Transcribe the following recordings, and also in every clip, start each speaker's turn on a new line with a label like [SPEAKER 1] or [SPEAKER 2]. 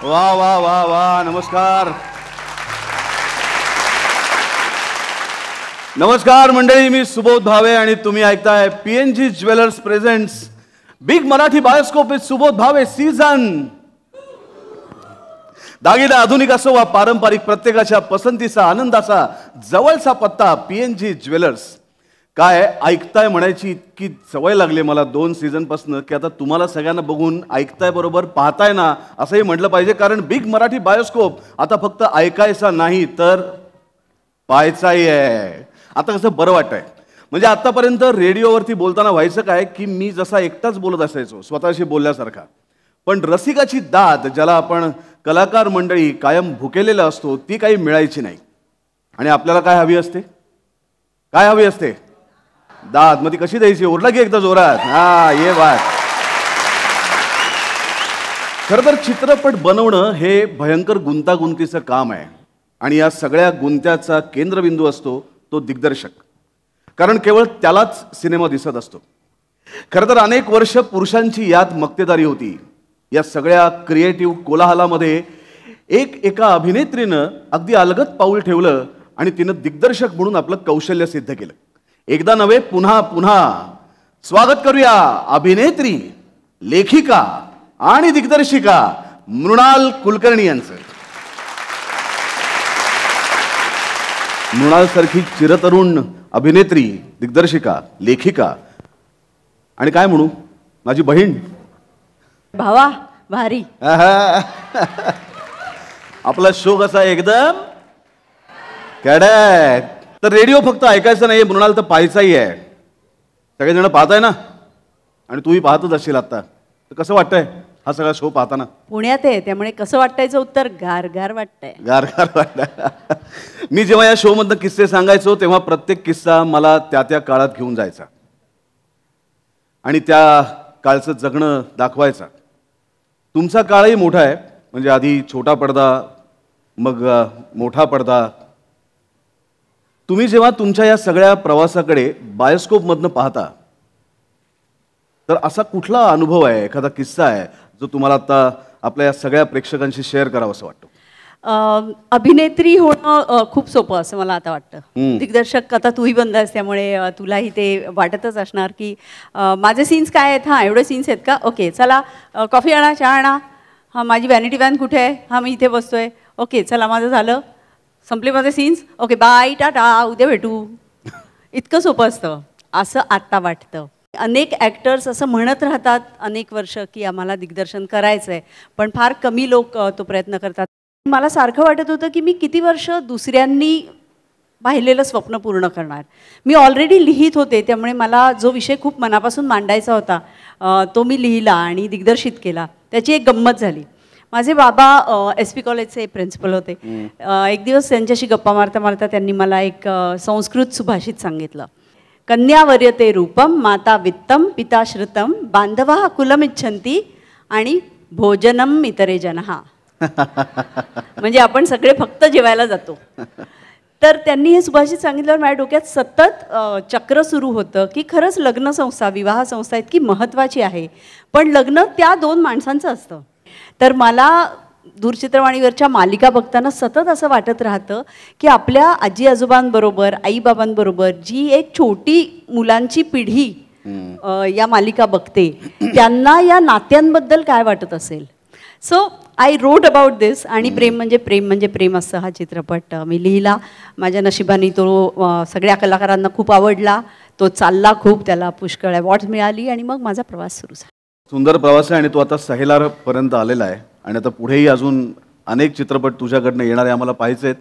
[SPEAKER 1] वा वा वा वा. नमस्कार नमस्कार मंडळी, मी सुबोध भावे आणि तुम्ही ऐकताय PNG jewellers presents big Marathi bioscope with Subodh Bhave season. दागिदा आधुनिक असो वा पारंपरिक, प्रत्येकाच्या पसंतीचा आनंदाचा जवळचा पत्ता PNG ज्वेलर्स. काय ऐकताय म्हणायची इतकी सवय लागली मला 2 सीझनपासून की आता तुम्हाला सगळ्यांना बघून ऐकताय बरोबर पाहताय ना असंही म्हटलं पाहिजे. कारण बिग मराठी बायोस्कोप आता फक्त ऐकायचा नाही तर पाहायचाही आहे. आता कसं बरं वाटतंय. म्हणजे आतापर्यंत रेडिओवरती बोलताना व्हायचं काय की मी जसा एकटाच बोलत असायचो स्वतःशी बोलल्यासारखा. पण रसिकाची दाद, ज्याला आपण कलाकार मंडळी कायम भुकेलेला असतो, ती काही मिळायची नाही. आणि आपल्याला काय हवी असते? काय हवी असते? दाद. मग ती कशी द्यायची? ओरडा की एकदा जोरात. हा ये बात. खरं तर चित्रपट बनवणं हे भयंकर गुंतागुंतीचं काम आहे. आणि या सगळ्या गुंत्याचा केंद्रबिंदू असतो तो दिग्दर्शक. कारण केवळ त्यालाच सिनेमा दिसत असतो. खरं तर अनेक वर्ष पुरुषांची यात मक्तेदारी होती. या सगळ्या क्रिएटिव्ह कोलाहलामध्ये एका अभिनेत्रीनं अगदी अलगद पाऊल ठेवलं आणि तिनं दिग्दर्शक म्हणून आपलं कौशल्य सिद्ध केलं. एकदा नव्हे, पुन्हा पुन्हा. स्वागत करूया अभिनेत्री, लेखिका आणि दिग्दर्शिका मृणाल कुलकर्णी यांचं. मृणाल सारखी चिरतरुण अभिनेत्री, दिग्दर्शिका, लेखिका आणि काय म्हणू, माझी बहीण.
[SPEAKER 2] भावा भारी.
[SPEAKER 1] आपला शो कसा एकदम कडक. तर रेडिओ फक्त ऐकायचं नाही मृणाल, तर पाहायचाही आहे. सगळेजण पाहताय ना, आणि तूही पाहतच असशील आता. तर कसं वाटतंय हा सगळा शो पाहताना?
[SPEAKER 2] पुण्यात आहे त्यामुळे कसं वाटायचं उत्तर गारगार वाटतंय.
[SPEAKER 1] गारगार वाटत. मी जेव्हा या शो मधनं किस्से सांगायचो तेव्हा प्रत्येक किस्सा मला त्या त्या काळात घेऊन जायचा आणि त्या काळचं जगणं दाखवायचा. तुमचा काळही मोठा आहे. म्हणजे आधी छोटा पडदा, मग मोठा पडदा. तुम्ही जेव्हा तुमच्या या सगळ्या प्रवासाकडे बायोस्कोपमधनं पाहता तर असा कुठला अनुभव आहे, एखादा किस्सा आहे जो तुम्हाला आता आपल्या या सगळ्या प्रेक्षकांशी शेअर करावं असं वाटतं?
[SPEAKER 2] अभिनेत्री होणं खूप सोपं असं मला आता वाटतं. दिग्दर्शक आता तूही बंद आहेस त्यामुळे तुलाही ते वाटतच असणार की माझे सीन्स काय आहेत, हां एवढे सीन्स आहेत का, ओके चला कॉफी आणा, चहा आणा, हां माझी व्हॅनिटी व्हॅन कुठे आहे, हां मी इथे बसतोय, ओके चला माझं झालं, संपले माझे सीन्स, ओके बाय टाटा, उद्या भेटू. इतकं सोपं असतं असं आत्ता वाटतं. अनेक ॲक्टर्स असं म्हणत राहतात अनेक वर्ष की आम्हाला दिग्दर्शन करायचं आहे, पण फार कमी लोक तो प्रयत्न करतात. मला सारखं वाटत होतं की मी किती वर्ष दुसऱ्यांनी पाहिलेलं स्वप्न पूर्ण करणार. मी ऑलरेडी लिहित होते त्यामुळे मला जो विषय खूप मनापासून मांडायचा होता तो मी लिहिला आणि दिग्दर्शित केला. त्याची एक गंमत झाली. माझे बाबा SP कॉलेजचे प्रिन्सिपल होते. एक दिवस त्यांच्याशी गप्पा मारता मारता त्यांनी मला एक संस्कृत सुभाषित सांगितलं. कन्यावर्यते रूपम माता वित्तम पिता श्रुतम बांधवा कुलमिच्छन्ति आणि भोजनम इतरे जनहा. म्हणजे आपण सगळे फक्त जेवायला जातो. तर त्यांनी हे सुभाषित सांगितल्यावर माझ्या डोक्यात सतत चक्र सुरू होतं की खरंच लग्न संस्था, विवाह संस्था इतकी महत्त्वाची आहे, पण लग्न त्या 2 माणसांचं असतं. तर मला दूरचित्रवाणीवरच्या मालिका बघताना सतत असं वाटत राहतं की आपल्या आजी आजोबांबरोबर, आईबाबांबरोबर जी एक छोटी मुलांची पिढी या मालिका बघते त्यांना या नात्यांबद्दल काय वाटत असेल. सो आय रोट अबाउट दिस. आणि प्रेम म्हणजे प्रेम म्हणजे प्रेम असं हा चित्रपट मी लिहिला. माझ्या नशिबाने तो सगळ्या कलाकारांना खूप आवडला. तो चालला खूप, त्याला पुष्कळ अवॉर्ड्स मिळाली आणि मग माझा प्रवास सुरू झाला.
[SPEAKER 1] सुंदर प्रवास आहे आणि तो आता सहेलारपर्यंत आलेला आहे आणि आता पुढेही अजून अनेक चित्रपट तुझ्याकडनं येणारे आम्हाला पाहायचे आहेत.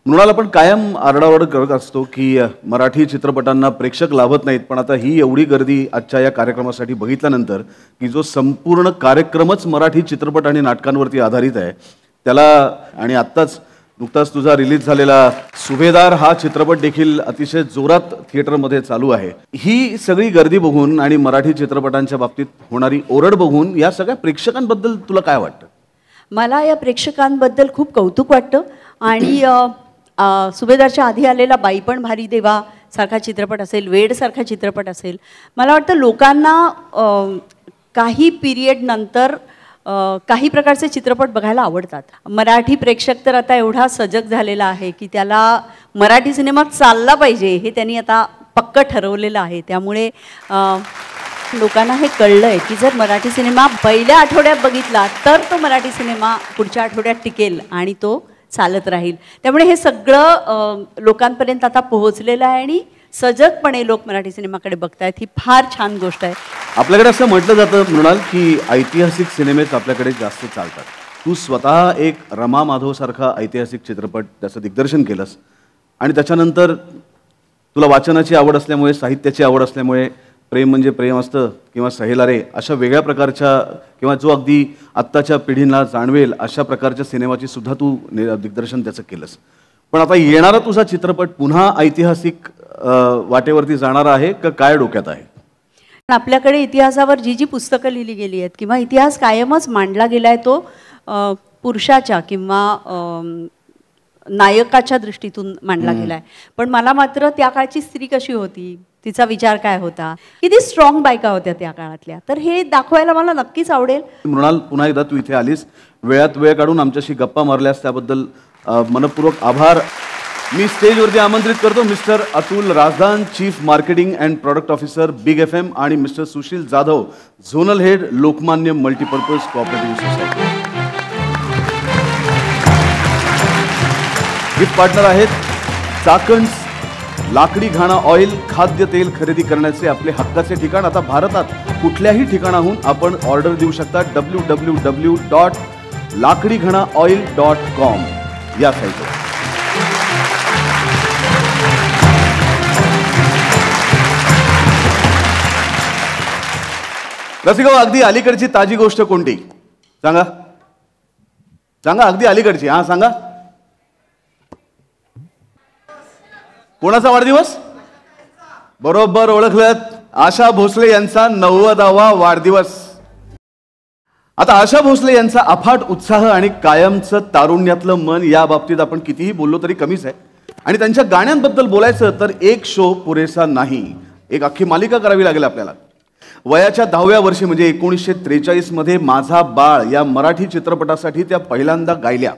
[SPEAKER 1] मृणाल, आपण कायम आरडाओरड करत असतो की मराठी चित्रपटांना प्रेक्षक लाभत नाहीत, पण आता ही एवढी गर्दी आजच्या या कार्यक्रमासाठी बघितल्यानंतर की जो संपूर्ण कार्यक्रमच मराठी चित्रपट आणि नाटकांवरती आधारित आहे त्याला, आणि आत्ताच नुकताच तुझा रिलीज झालेला सुभेदार हा चित्रपट देखील अतिशय जोरात थिएटरमध्ये चालू आहे. ही सगळी गर्दी बघून आणि मराठी चित्रपटांच्या बाबतीत होणारी ओरड बघून या सगळ्या प्रेक्षकांबद्दल तुला काय वाटतं?
[SPEAKER 2] मला या प्रेक्षकांबद्दल खूप कौतुक वाटतं. आणि सुभेदारच्या आधी आलेला बाई पण भारी देवा सारखा चित्रपट असेल, वेड सारखा चित्रपट असेल, मला वाटतं लोकांना काही पिरियड नंतर काही प्रकारचे चित्रपट बघायला आवडतात. मराठी प्रेक्षक तर आता एवढा सजग झालेला आहे की त्याला मराठी सिनेमा चालला पाहिजे हे त्यांनी आता पक्क ठरवलेलं आहे. त्यामुळे लोकांना हे कळलं आहे की जर मराठी सिनेमा पहिल्या आठवड्यात बघितला तर तो मराठी सिनेमा पुढच्या आठवड्यात टिकेल आणि तो चालत राहील. त्यामुळे हे सगळं लोकांपर्यंत आता पोहोचलेलं आहे आणि सजगपणे लोक मराठी सिनेमाकडे बघतायत. ही फार छान गोष्ट आहे.
[SPEAKER 1] आपल्याकडे असं म्हटलं जातं मृणाल की ऐतिहासिक सिनेमेच आपल्याकडे जास्त चालतात. तू स्वतः एक रमा माधव सारखा ऐतिहासिक चित्रपट त्याचं दिग्दर्शन केलंस आणि त्याच्यानंतर तुला वाचनाची आवड असल्यामुळे, साहित्याची आवड असल्यामुळे प्रेम म्हणजे प्रेम असतं किंवा सहेला रे अशा वेगळ्या प्रकारच्या किंवा जो अगदी आत्ताच्या पिढींना जाणवेल अशा प्रकारच्या सिनेमाची सुद्धा तू दिग्दर्शन त्याचं केलंस. पण आता येणारा तुझा चित्रपट पुन्हा ऐतिहासिक वाटेवरती जाणारा आहे का काय डोक्यात आहे?
[SPEAKER 2] आपल्याकडे इतिहासावर जी जी पुस्तकं लिहिली गेली आहेत किंवा इतिहास कायमच मांडला गेला आहे तो पुरुषाच्या किंवा नायकाच्या दृष्टीतून मांडला गेला आहे. पण मला मात्र त्या काळची स्त्री कशी होती, तिचा विचार काय होता, किती स्ट्रॉंग बायका होत्या त्या काळातल्या, तर हे दाखवायला मला नक्कीच आवडेल.
[SPEAKER 1] मृणाल, पुन्हा एकदा तू इथे आलीस, वेळात वेळ काढून आमच्याशी गप्पा मारल्यास त्याबद्दल मनपूर्वक आभार. मी स्टेजवरती आमंत्रित करतो mister Atul Razdan, chief marketing and product officer big FM, आणि mister Sushil Jadhav, zonal head Lokmanya multipurpose cooperative society. Gift partner आहेत चाकण लाकडी घाणा ऑइल, खाद्य तेल खरेदी करण्याचे आपले हक्काचे ठिकाण. आता भारतात कुठल्याही ठिकाणाहून आपण ऑर्डर देऊ शकता. www.lakdighanaoil.com या साईटवर. रसिका, अगदी अलीकडची ताजी गोष्ट कोणती सांगा सांगा, अगदी अलीकडची. हा सांगा, कोणाचा वाढदिवस? बरोबर ओळखलं, आशा भोसले यांचा 90वा वाढदिवस. आता आशा भोसले यांचा अफाट उत्साह आणि कायमचं तारुण्यातलं मन या बाबतीत आपण कितीही बोललो तरी कमीच आहे. आणि त्यांच्या गाण्यांबद्दल बोलायचं तर एक शो पुरेसा नाही, एक अख्खी मालिका करावी लागेल आपल्याला. वयाच्या 10व्या वर्षी म्हणजे 1943 मध्ये माझा बाळ या मराठी चित्रपटासाठी त्या पहिल्यांदा गायल्या.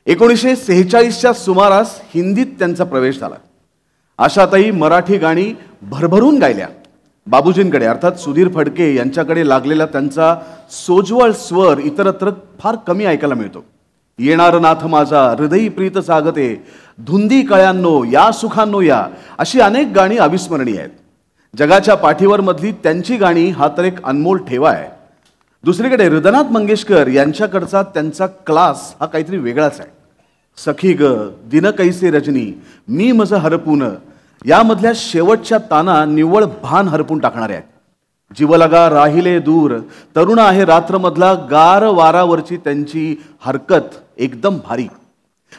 [SPEAKER 1] 1946च्या सुमारास हिंदीत त्यांचा प्रवेश झाला. आशाताई मराठी गाणी भरभरून गायल्या. बाबूजींकडे अर्थात सुधीर फडके यांच्याकडे लागलेला त्यांचा सोज्वळ स्वर इतरत्र फार कमी ऐकायला मिळतो. येणार नाथ माझा, हृदयी प्रीत सागते, धुंदी कळ्यांनो या सुखांनो या, अशी अनेक गाणी अविस्मरणीय आहेत. जगाच्या पाठीवर मधली त्यांची गाणी हा तर एक अनमोल ठेवा आहे. दुसरीकडे हृदयनाथ मंगेशकर यांच्याकडचा त्यांचा क्लास हा काहीतरी वेगळाच आहे. सखी ग, दिन कैसे रजनी, मी मज हरपून, यामधल्या शेवटच्या ताना निव्वळ भान हरपून टाकणारे आहेत. जीवलगा राहिले दूर, तरुण आहे रात्रमधला गार वारावरची त्यांची हरकत एकदम भारी.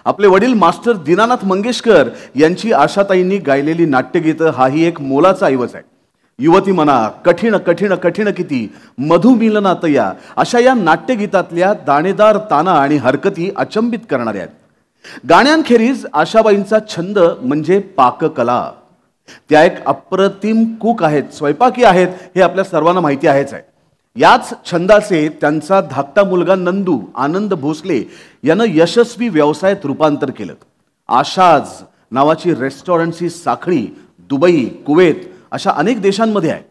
[SPEAKER 1] आपले वडील मास्टर दीनानाथ मंगेशकर यांची आशाताईंनी गायलेली नाट्यगीतं हाही एक मोलाचा ऐवज आहे. युवती मना, कठीण कठीण कठीण किती, मधुमिलनात या, अशा या नाट्यगीतातल्या दाणेदार ताना आणि हरकती अचंबित करणाऱ्या आहेत. गाण्यांखेरीज आशाबाईंचा छंद म्हणजे पाककला. त्या एक अप्रतिम कुक आहेत, स्वयंपाकी आहेत, हे आपल्या सर्वांना माहिती आहेच आहे. याच छंदाचे त्यांचा धाकटा मुलगा नंदू आनंद भोसले यानं यशस्वी व्यवसायात रूपांतर केलं. आशाज नावाची रेस्टॉरंटची साखळी दुबई, कुवेत अशा अनेक देशांमध्ये आहे.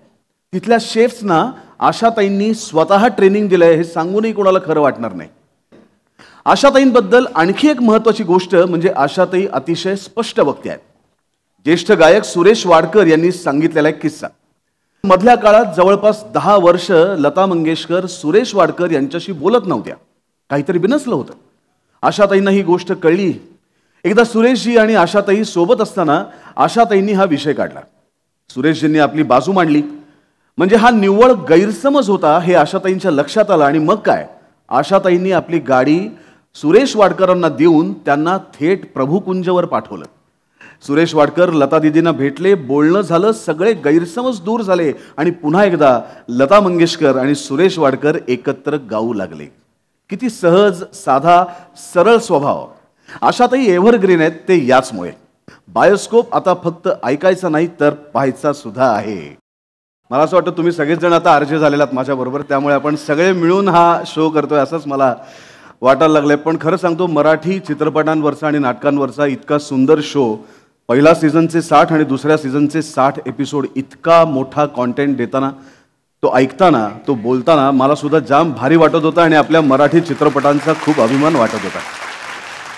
[SPEAKER 1] तिथल्या शेफ्सना आशाताईंनी स्वतः ट्रेनिंग दिलंय हे सांगूनही कोणाला खरं वाटणार नाही. आशाताईंबद्दल आणखी एक महत्त्वाची गोष्ट म्हणजे आशाताई अतिशय स्पष्ट वक्त्या आहेत. ज्येष्ठ गायक सुरेश वाडकर यांनी सांगितलेला एक किस्सा. मधल्या काळात जवळपास 10 वर्ष लता मंगेशकर सुरेश वाडकर यांच्याशी बोलत नव्हत्या. काहीतरी बिनसलं होतं. आशाताईंना ही गोष्ट कळली. एकदा सुरेशजी आणि आशाताई सोबत असताना आशाताईंनी हा विषय काढला. सुरेशजींनी आपली बाजू मांडली. म्हणजे हा निव्वळ गैरसमज होता हे आशाताईंच्या लक्षात आलं आणि मग काय, आशाताईंनी आपली गाडी सुरेश वाडकरांना देऊन त्यांना थेट प्रभुकुंजवर पाठवलं. सुरेश वाडकर लता दिदींना भेटले, बोलणं झालं, सगळे गैरसमज दूर झाले आणि पुन्हा एकदा लता मंगेशकर आणि सुरेश वाडकर एकत्र गाऊ लागले. किती सहज, साधा, सरळ स्वभाव. आशाताई एव्हरग्रीन आहेत ते याचमुळे. बायोस्कोप आता फक्त ऐकायचा नाही तर पाहायचा सुद्धा आहे. मला असं वाटतं तुम्ही सगळेच जण आता आरजे झालेलात माझ्याबरोबर, त्यामुळे आपण सगळे मिळून हा शो करतोय असंच मला वाटायला लागलंय. पण खरं सांगतो, मराठी चित्रपटांवरचा आणि नाटकांवरचा इतका सुंदर शो, पहिला सीझनचे 60 आणि दुसऱ्या सीझनचे 60 एपिसोड, इतका मोठा कॉन्टेंट देताना, तो ऐकताना, तो बोलताना मला सुद्धा जाम भारी वाटत होता आणि आपल्या मराठी चित्रपटांचा खूप अभिमान वाटत होता.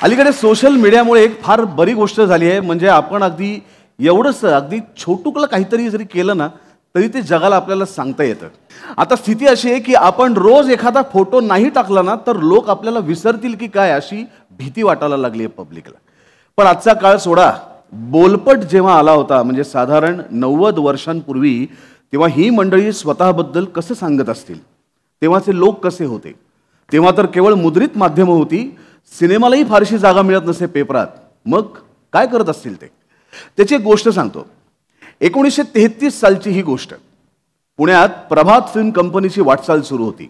[SPEAKER 1] अलीकडे सोशल मीडियामुळे एक फार बरी गोष्ट झाली आहे, म्हणजे आपण अगदी एवढंसं अगदी छोटुकलं काहीतरी जरी केलं ना तरी ते जगाला आपल्याला सांगता येतं. आता स्थिती अशी आहे की आपण रोज एखादा फोटो नाही टाकला ना तर लोक आपल्याला विसरतील की काय, अशी भीती वाटायला लागली आहे पब्लिकला. पण आजचा काळ सोडा, बोलपट जेव्हा आला होता, म्हणजे साधारण 90 वर्षांपूर्वी, तेव्हा ही मंडळी स्वतःबद्दल कसं सांगत असतील, तेव्हाचे लोक कसे होते. तेव्हा तर केवळ मुद्रित माध्यमं होती, सिनेमालाही फारशी जागा मिळत नसे पेपरात. मग काय करत असतील ते, त्याची एक गोष्ट सांगतो. 1933 सालची ही गोष्ट. पुण्यात प्रभात फिल्म कंपनीची वाटचाल सुरू होती.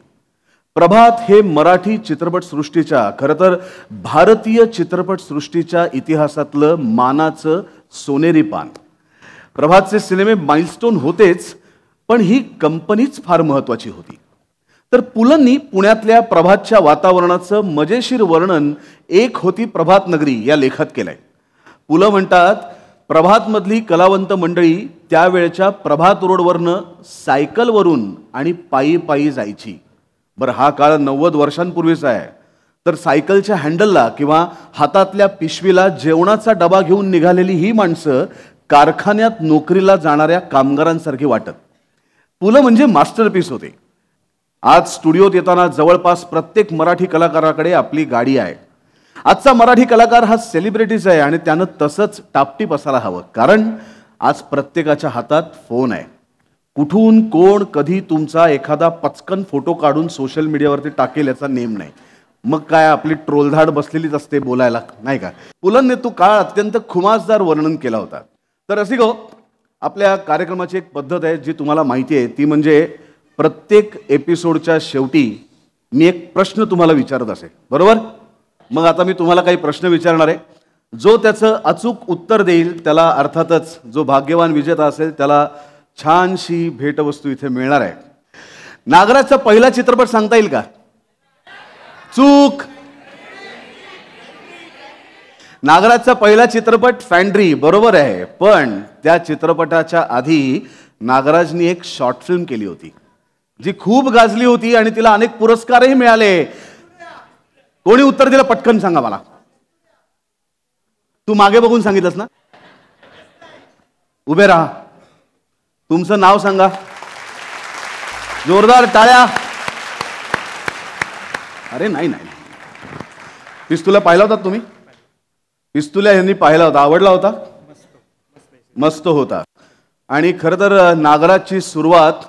[SPEAKER 1] प्रभात हे मराठी चित्रपटसृष्टीच्या, खरं तर भारतीय चित्रपटसृष्टीच्या इतिहासातलं मानाचं सोनेरी पान. प्रभातचे सिनेमे माइलस्टोन होतेच, पण ही कंपनीच फार महत्त्वाची होती. तर पुलंनी पुण्यातल्या प्रभातच्या वातावरणाचं मजेशीर वर्णन एक होती प्रभात नगरी या लेखात केलंय. पुलं म्हणतात, प्रभातमधली कलावंत मंडळी त्यावेळच्या प्रभात रोडवरनं सायकलवरून आणि पायी पायी जायची. बरं, हा काळ 90 वर्षांपूर्वीचा आहे. तर सायकलच्या हँडलला किंवा हातातल्या पिशवीला जेवणाचा डबा घेऊन निघालेली ही माणसं कारखान्यात नोकरीला जाणाऱ्या कामगारांसारखी वाटत. पुलं म्हणजे मास्टरपीस होते. आज स्टुडिओत येताना जवळपास प्रत्येक मराठी कलाकाराकडे आपली गाडी आहे. आजचा मराठी कलाकार हा सेलिब्रिटीज आहे आणि त्यानं तसंच टापटीप असायला हवं, कारण आज प्रत्येकाच्या हातात फोन आहे. कुठून कोण कधी तुमचा एखादा पचकन फोटो काढून सोशल मीडियावरती टाकेल याचा नेम नाही. मग काय आपली ट्रोलधाड बसलेलीच असते बोलायला, नाही का. पुलंनी तो काळ अत्यंत खुमासदार वर्णन केला होता. तर रसिको, आपल्या कार्यक्रमाची एक पद्धत आहे जी तुम्हाला माहिती आहे, ती म्हणजे प्रत्येक एपिसोडच्या शेवटी मी एक प्रश्न तुम्हाला विचारत असे, बरोबर. मग आता मी तुम्हाला काही प्रश्न विचारणार आहे. जो त्याचं अचूक उत्तर देईल त्याला, अर्थातच जो भाग्यवान विजेता असेल त्याला छानशी भेटवस्तू इथे मिळणार आहे. नागराजचा पहिला चित्रपट सांगता येईल का? चूक. नागराजचा पहिला चित्रपट फॅन्ड्री, बरोबर आहे. पण त्या चित्रपटाच्या आधी नागराजनी एक शॉर्ट फिल्म केली होती जी खूप गाजली होती आणि तिला अनेक पुरस्कारही मिळाले. कोणी उत्तर दिलं पटकन सांगा मला. तू मागे बघून सांगितलंस ना? उभे राहा, तुमचं नाव सांगा. जोरदार टाळ्या. अरे नाही नाही, पिस्तुल्या पाहिला होता तुम्ही? पिस्तुल्या यांनी पाहिला होता, आवडला होता? मस्त होता. आणि खरं तर नागराजची सुरुवात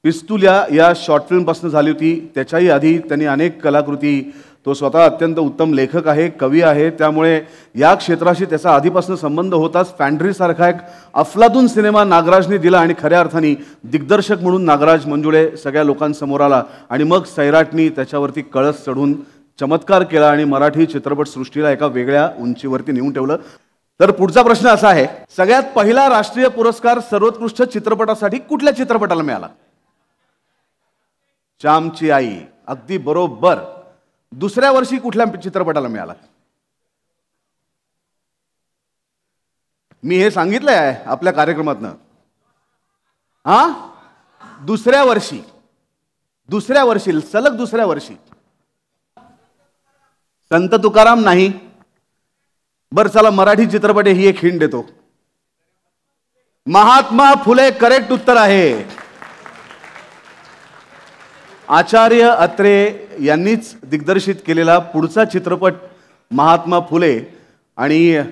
[SPEAKER 1] पिस्तुल्या या शॉर्ट फिल्मपासून झाली होती. त्याच्याही आधी त्यांनी अनेक कलाकृती, तो स्वतः अत्यंत उत्तम लेखक आहे, कवी आहे, त्यामुळे या क्षेत्राशी त्याचा आधीपासून संबंध होताच. फॅन्ड्रीसारखा एक अफलातून सिनेमा नागराजने दिला आणि खऱ्या अर्थाने दिग्दर्शक म्हणून नागराज मंजुळे सगळ्या लोकांसमोर आला. आणि मग सैराटनी त्याच्यावरती कळस चढून चमत्कार केला आणि मराठी चित्रपटसृष्टीला एका वेगळ्या उंचीवरती नेऊन ठेवलं. तर पुढचा प्रश्न असा आहे, सगळ्यात पहिला राष्ट्रीय पुरस्कार सर्वोत्कृष्ट चित्रपटासाठी कुठल्या चित्रपटाला मिळाला? श्यामची आई, अगदी बरोबर. दुसऱ्या वर्षी कुठल्या चित्रपटाला मिळाला? मी हे सांगितलंय आहे आपल्या कार्यक्रमातनं. हा, दुसऱ्या वर्षी, दुसऱ्या वर्षी, सलग दुसऱ्या वर्षी. संत तुकाराम नाही. बर चला, मराठी चित्रपट ही एक हिंट देतो. महात्मा फुले करेक्ट उत्तर आहे. आचार्य अत्रे यांनीच दिग्दर्शित केलेला पुढचा चित्रपट महात्मा फुले. आणि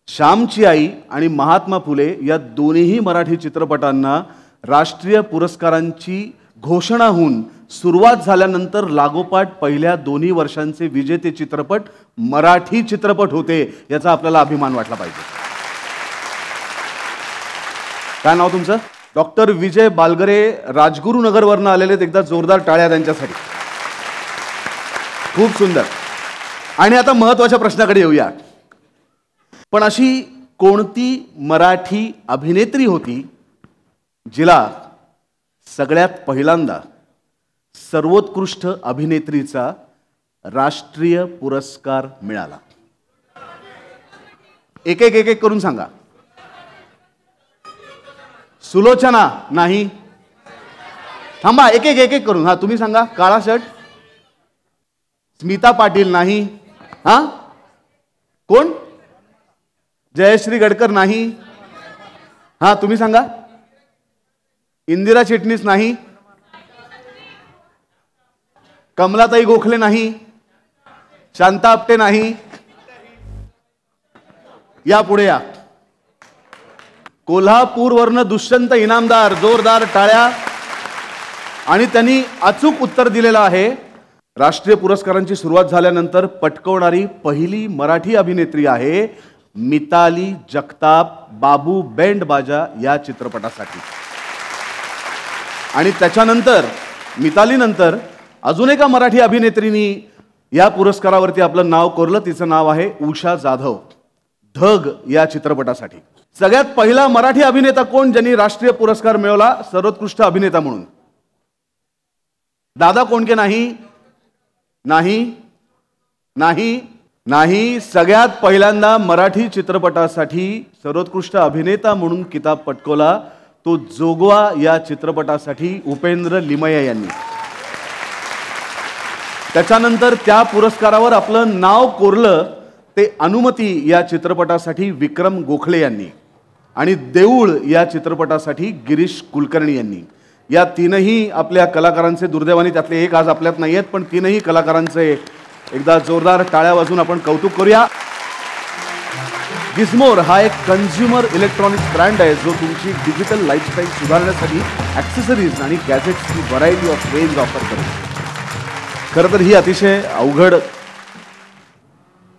[SPEAKER 1] श्यामची आई आणि महात्मा फुले या दोन्हीही मराठी चित्रपटांना राष्ट्रीय पुरस्कारांची घोषणा होऊन सुरुवात झाल्यानंतर लागोपाठ पहिल्या दोन्ही वर्षांचे विजेते चित्रपट मराठी चित्रपट होते. याचा आपल्याला अभिमान वाटला पाहिजे. काय नाव तुमचं? डॉक्टर विजय बालगरे, राजगुरुनगरवरनं आलेले. एकदा जोरदार टाळ्या त्यांच्यासाठी. खूप सुंदर. आणि आता महत्त्वाच्या प्रश्नाकडे येऊया. पण अशी कोणती मराठी अभिनेत्री होती जिला सगळ्यात पहिल्यांदा सर्वोत्कृष्ट अभिनेत्रीचा राष्ट्रीय पुरस्कार मिळाला? एक एक एक एक करून सांगा. सुलोचना नाही. थांबा, एक एक एक एक करून. हा तुम्ही सांगा. काळा शर्ट. स्मिता पाटील नाही. हा कोण? जयश्री गडकर नाही. हा तुम्ही सांगा. इंदिरा चिटणीस नाही. कमलाताई गोखले नाही. शांता आपटे नाही. या पुढे या. कोल्हापूरवरनं दुष्यंत इनामदार. जोरदार टाळ्या. आणि त्यांनी अचूक उत्तर दिलेलं आहे. राष्ट्रीय पुरस्कारांची सुरुवात झाल्यानंतर पटकवणारी पहिली मराठी अभिनेत्री आहे मिताली जगताप, बाबू बँड बाजा या चित्रपटासाठी. आणि त्याच्यानंतर मितालीनंतर अजून एका मराठी अभिनेत्रीनी या पुरस्कारावरती आपलं नाव कोरलं. तिचं नाव आहे उषा जाधव. ढग या चित्रपटासाठी. सगळ्यात पहिला मराठी अभिनेता कोण ज्यांनी राष्ट्रीय पुरस्कार मिळवला सर्वोत्कृष्ट अभिनेता म्हणून? दादा कोंडके नाही. नाही नाही नाही. सगळ्यात पहिल्यांदा मराठी चित्रपटासाठी सर्वोत्कृष्ट अभिनेता म्हणून किताब पटकवला तो जोगवा या चित्रपटासाठी उपेंद्र लिमया यांनी. त्याच्यानंतर त्या पुरस्कारावर आपलं नाव कोरलं ते अनुमती या चित्रपटासाठी विक्रम गोखले यांनी. आणि देऊळ या चित्रपटासाठी गिरीश कुलकर्णी यांनी. या तीनही आपल्या कलाकारांचे, दुर्दैवाने त्यातले एक आज आपल्यात नाही आहेत, पण तीनही कलाकारांचे एकदा जोरदार टाळ्या वाजून आपण कौतुक करूया. गिझमोर हा एक कन्झ्युमर इलेक्ट्रॉनिक्स ब्रँड आहे जो तुमची डिजिटल लाईफस्टाईल सुधारण्यासाठी ॲक्सेसरीज आणि गॅजेट्सची व्हरायटी ऑफ रेंज ऑफर करतो. खरं तर ही अतिशय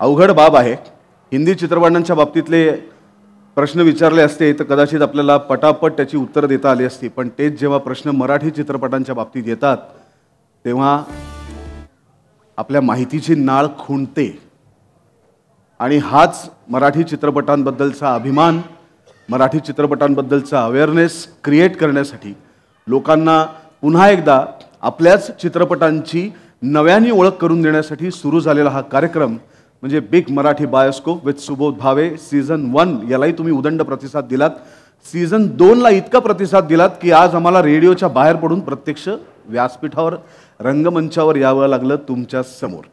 [SPEAKER 1] अवघड बाब आहे. हिंदी चित्रपटांच्या बाबतीतले प्रश्न विचारले असते तर कदाचित आपल्याला पटापट त्याची उत्तरं देता आली असती, पण तेच जेव्हा प्रश्न मराठी चित्रपटांच्या बाबतीत येतात तेव्हा आपल्या माहितीची नाळ खुंटते. आणि हाच मराठी चित्रपटांबद्दलचा अभिमान, मराठी चित्रपटांबद्दलचा अवेअरनेस क्रिएट करण्यासाठी लोकांना पुन्हा एकदा आपल्याच चित्रपटांची नव्याने ओळख करून देण्यासाठी सुरू झालेला हा कार्यक्रम म्हणजे big Marathi bioscope with Subodh Bhave season 1 यालाही तुम्ही उदंड प्रतिसाद दिलात. सीझन 2ला इतका प्रतिसाद दिलात की आज आम्हाला रेडिओच्या बाहेर पडून प्रत्यक्ष व्यासपीठावर, रंगमंचावर यावं लागलं तुमच्या समोर.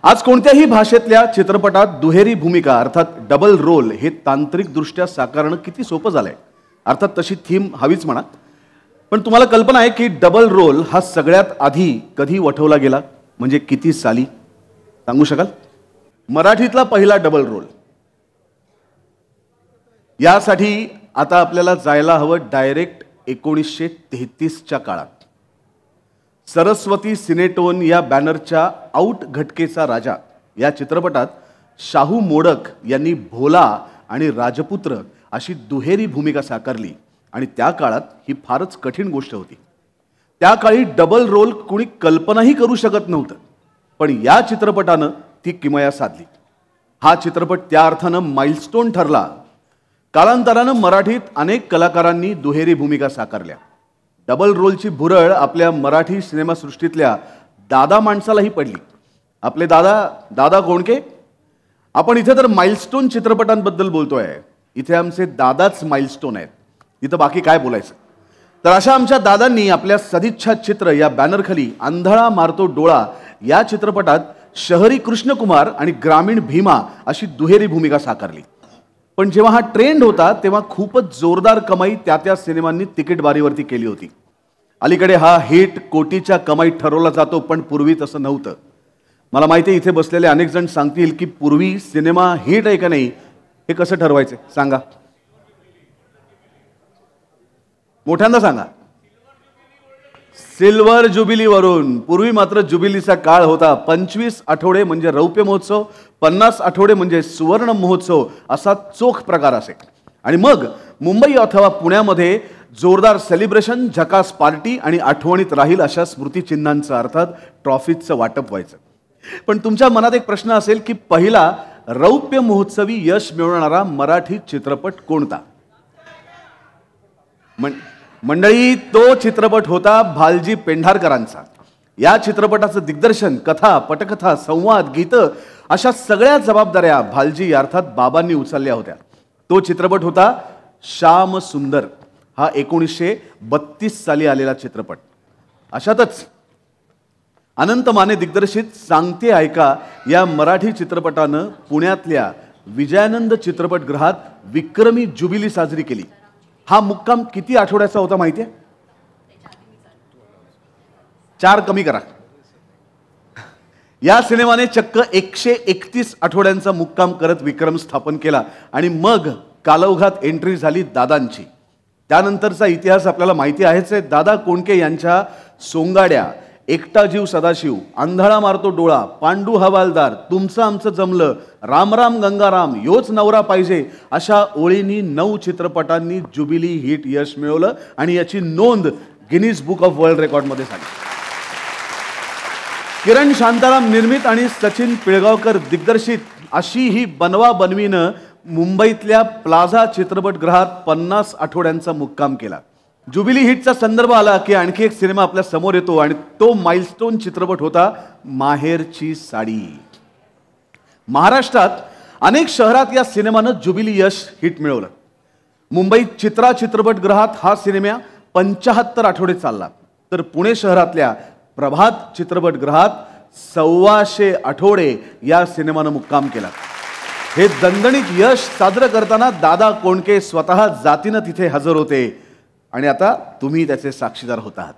[SPEAKER 1] आज कोणत्याही भाषेतल्या चित्रपटात दुहेरी भूमिका अर्थात डबल रोल हे तांत्रिकदृष्ट्या साकारणं किती सोपं झालंय. अर्थात तशी थीम हवीच म्हणा, पण तुम्हाला कल्पना आहे की डबल रोल हा सगळ्यात आधी कधी वठवला गेला, म्हणजे किती साली सांगू शकाल? मराठीतला पहिला डबल रोल. यासाठी आता आपल्याला जायला हवं डायरेक्ट 1933च्या काळात. सरस्वती सिनेटोन या बॅनरच्या आउट घटकेचा राजा या चित्रपटात शाहू मोडक यांनी भोला आणि राजपुत्र अशी दुहेरी भूमिका साकारली. आणि त्या काळात ही फारच कठीण गोष्ट होती. त्या काळी डबल रोल कुणी कल्पनाही करू शकत नव्हतं, पण या चित्रपटानं ती किमया साधली. हा चित्रपट त्या अर्थानं माइलस्टोन ठरला. कालांतरानं मराठीत अनेक कलाकारांनी दुहेरी भूमिका साकारल्या. डबल रोलची भुरळ आपल्या मराठी सिनेमासृष्टीतल्या दादा माणसालाही पडली. आपले दादा कोंडके. आपण इथे तर माइलस्टोन चित्रपटांबद्दल बोलतोय. इथे आमचे दादाच माइलस्टोन आहेत. इथं बाकी काय बोलायचं. तर अशा आमच्या दादांनी आपल्या सदिच्छा चित्र या बॅनरखाली आंधळा मारतो डोळा या चित्रपटात शहरी कृष्णकुमार आणि ग्रामीण भीमा अशी दुहेरी भूमिका साकारली. पण जेव्हा हा ट्रेंड होता तेव्हा खूपच जोरदार कमाई त्या सिनेमांनी तिकीट बारीवरती केली होती. अलीकडे हा हिट कोटीच्या कमाईत ठरवला जातो, पण पूर्वी तसं नव्हतं. मला माहिती आहे इथे बसलेले अनेक जण सांगतील की पूर्वी सिनेमा हिट आहे का नाही हे कसं ठरवायचं सांगा. मोठ्यांदा सांगा. सिल्वर जुबिलीवरून. पूर्वी मात्र जुबिलीचा काळ होता. 25 आठवडे म्हणजे रौप्य महोत्सव, 50 आठवडे म्हणजे सुवर्ण महोत्सव असा चोख प्रकार असे. आणि मग मुंबई अथवा पुण्यामध्ये जोरदार सेलिब्रेशन, झकास पार्टी आणि आठवणीत राहील अशा स्मृतिचिन्हांचं अर्थात ट्रॉफीचं वाटप व्हायचं. पण तुमच्या मनात एक प्रश्न असेल की पहिला रौप्य महोत्सवी यश मिळवणारा मराठी चित्रपट कोणता? मंडळी, तो चित्रपट होता भालजी पेंढारकरांचा. या चित्रपटाचं दिग्दर्शन, कथा, पटकथा, संवाद, गीतं अशा सगळ्या जबाबदाऱ्या भालजी अर्थात बाबांनी उचलल्या होत्या. तो चित्रपट होता श्याम सुंदर. हा 1932 साली आलेला चित्रपट. अशातच अनंत माने दिग्दर्शित सांगते ऐका या मराठी चित्रपटानं पुण्यातल्या विजयानंद चित्रपटगृहात विक्रमी जुबिली साजरी केली. हा मुक्काम किती आठवड्याचा होता माहिती आहे? 4 कमी करा. या सिनेमाने चक्क 131 आठवड्यांचा मुक्काम करत विक्रम स्थापन केला आणि मग कालौघात एंट्री झाली दादांची. त्यानंतरचा इतिहास आपल्याला माहिती आहेच आहे. दादा कोंडके यांच्या सोंगाड्या, एकटा जीव सदाशिव, आंधळा मारतो डोळा, पांडू हवालदार, तुमचं आमचं जमलं, राम राम गंगाराम, योच नवरा पाहिजे अशा ओळींनी 9 चित्रपटांनी जुबिली हिट यश मिळवलं आणि याची नोंद गिनीज बुक ऑफ वर्ल्ड रेकॉर्डमध्ये झाली. किरण शांताराम निर्मित आणि सचिन पिळगावकर दिग्दर्शित अशी ही बनवा बनवीनं मुंबईतल्या प्लाझा चित्रपटगृहात 50 आठवड्यांचा मुक्काम केला. जुबिली हिटचा संदर्भ आला की आणखी एक सिनेमा आपल्या समोर येतो आणि तो माइलस्टोन चित्रपट होता माहेरची साडी. महाराष्ट्रात अनेक शहरात या सिनेमानं जुबिली यश हिट मिळवलं. मुंबईत चित्रा चित्रपटगृहात हा सिनेमा 75 आठवडे चालला, तर पुणे शहरातल्या प्रभात चित्रपटगृहात 125 आठवडे या सिनेमानं मुक्काम केला. हे दणदणीत यश साजरं करताना दादा कोंडके स्वतः जातीनं तिथे हजर होते आणि आता तुम्ही त्याचे साक्षीदार होतात.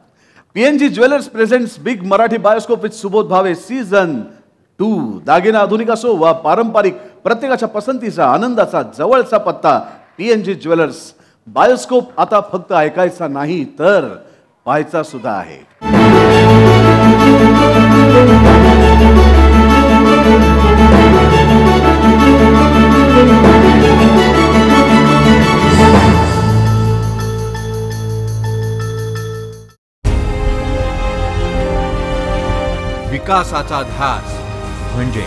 [SPEAKER 1] PNG jewellers presents big Marathi bioscope with Subodh Bhave season 2. दागिना आधुनिक असो वा पारंपरिक, प्रत्येकाच्या पसंतीचा, आनंदाचा जवळचा पत्ता पीएनजी ज्वेलर्स. बायोस्कोप आता फक्त ऐकायचा नाही तर पाहायचा सुद्धा आहे.
[SPEAKER 3] विकासाचा ध्यास म्हणजे